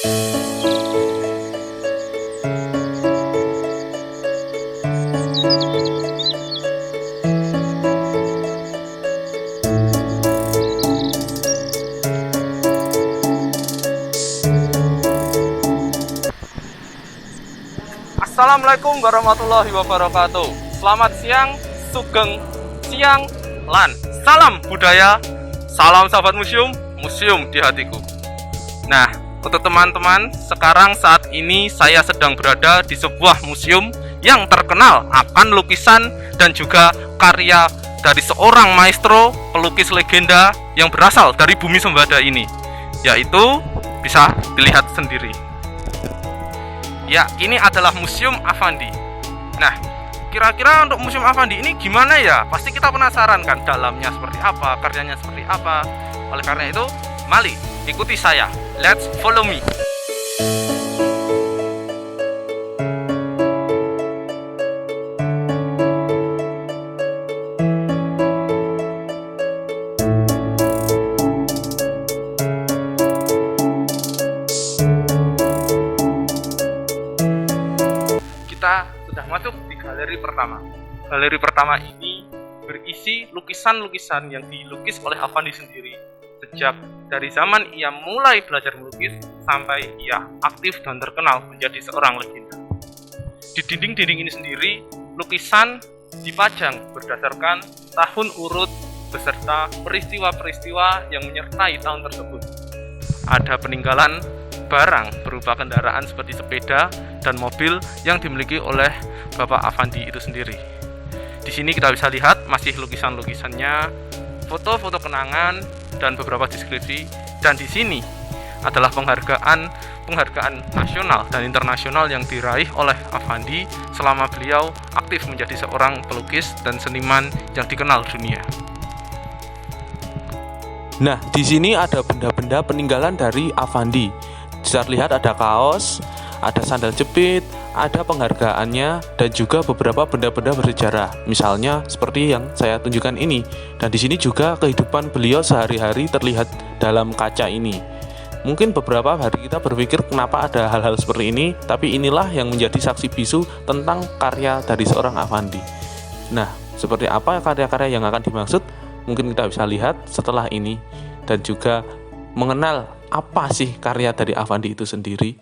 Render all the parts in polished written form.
Assalamualaikum warahmatullahi wabarakatuh. Selamat siang, sugeng siang lan salam budaya, salam sahabat museum, museum di hatiku. Nah, untuk teman-teman, sekarang saat ini saya sedang berada di sebuah museum yang terkenal akan lukisan dan juga karya dari seorang maestro pelukis legenda yang berasal dari bumi Sembada ini, yaitu bisa dilihat sendiri. Ya, ini adalah Museum Affandi. Nah, kira-kira untuk Museum Affandi ini gimana ya? Pasti kita penasaran kan, dalamnya seperti apa, karyanya seperti apa. Oleh karena itu, mari ikuti saya. Let's follow me. Kita sudah masuk di galeri pertama. Galeri pertama ini berisi lukisan-lukisan yang dilukis oleh Affandi sendiri sejak dari zaman ia mulai belajar melukis sampai ia aktif dan terkenal menjadi seorang legenda. Di dinding-dinding ini sendiri, lukisan dipajang berdasarkan tahun urut beserta peristiwa-peristiwa yang menyertai tahun tersebut. Ada peninggalan barang berupa kendaraan seperti sepeda dan mobil yang dimiliki oleh Bapak Affandi itu sendiri. Di sini kita bisa lihat masih lukisan-lukisannya, foto-foto kenangan dan beberapa deskripsi. Dan di sini adalah penghargaan nasional dan internasional yang diraih oleh Affandi selama beliau aktif menjadi seorang pelukis dan seniman yang dikenal dunia. Nah, di sini ada benda-benda peninggalan dari Affandi. Bisa lihat ada kaos, ada sandal jepit, ada penghargaannya, dan juga beberapa benda-benda bersejarah. Misalnya seperti yang saya tunjukkan ini. Dan di sini juga kehidupan beliau sehari-hari terlihat dalam kaca ini. Mungkin beberapa hari kita berpikir kenapa ada hal-hal seperti ini, tapi inilah yang menjadi saksi bisu tentang karya dari seorang Affandi. Nah, seperti apa karya-karya yang akan dimaksud? Mungkin kita bisa lihat setelah ini, dan juga mengenal apa sih karya dari Affandi itu sendiri.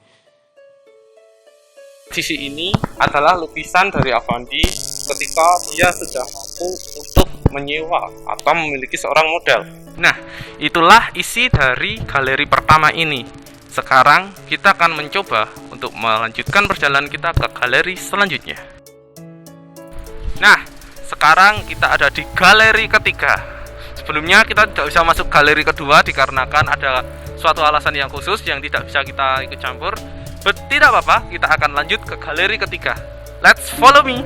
Sisi ini adalah lukisan dari Affandi ketika dia sudah mampu untuk menyewa atau memiliki seorang model. Nah, itulah isi dari galeri pertama ini. Sekarang kita akan mencoba untuk melanjutkan perjalanan kita ke galeri selanjutnya. Nah, sekarang kita ada di galeri ketiga. Sebelumnya kita tidak bisa masuk galeri kedua dikarenakan ada suatu alasan yang khusus yang tidak bisa kita ikut campur. Tidak apa-apa, kita akan lanjut ke galeri ketiga. Let's follow me.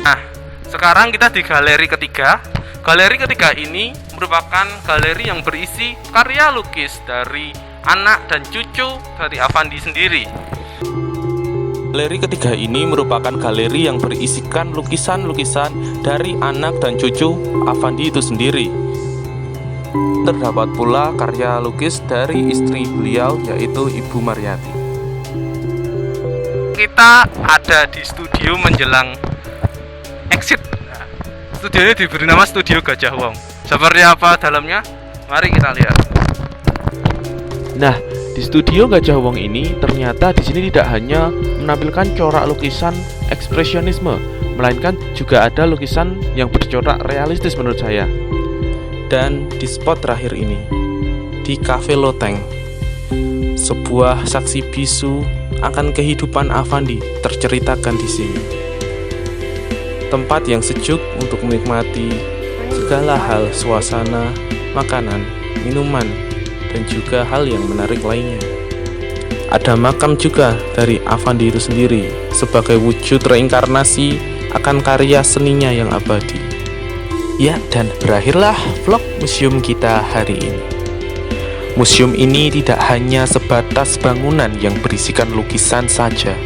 Nah, sekarang kita di galeri ketiga. Galeri ketiga ini merupakan galeri yang berisi karya lukis dari anak dan cucu dari Affandi sendiri. Galeri ketiga ini merupakan galeri yang berisikan lukisan-lukisan dari anak dan cucu Affandi itu sendiri. Terdapat pula karya lukis dari istri beliau, yaitu Ibu Maryati. Kita ada di studio menjelang exit. Studio ini diberi nama Studio Gajah Wong. Seperti apa dalamnya? Mari kita lihat. Nah, di Studio Gajah Wong ini ternyata di sini tidak hanya menampilkan corak lukisan ekspresionisme, melainkan juga ada lukisan yang bercorak realistis menurut saya. Dan di spot terakhir ini, di Cafe Loteng, sebuah saksi bisu akan kehidupan Affandi terceritakan di sini. Tempat yang sejuk untuk menikmati segala hal, suasana, makanan, minuman, dan juga hal yang menarik lainnya. Ada makam juga dari Affandi itu sendiri sebagai wujud reinkarnasi akan karya seninya yang abadi. Ya, dan berakhirlah vlog museum kita hari ini. Museum ini tidak hanya sebatas bangunan yang berisikan lukisan saja.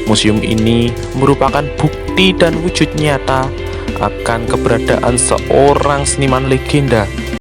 Museum ini merupakan bukti dan wujud nyata akan keberadaan seorang seniman legenda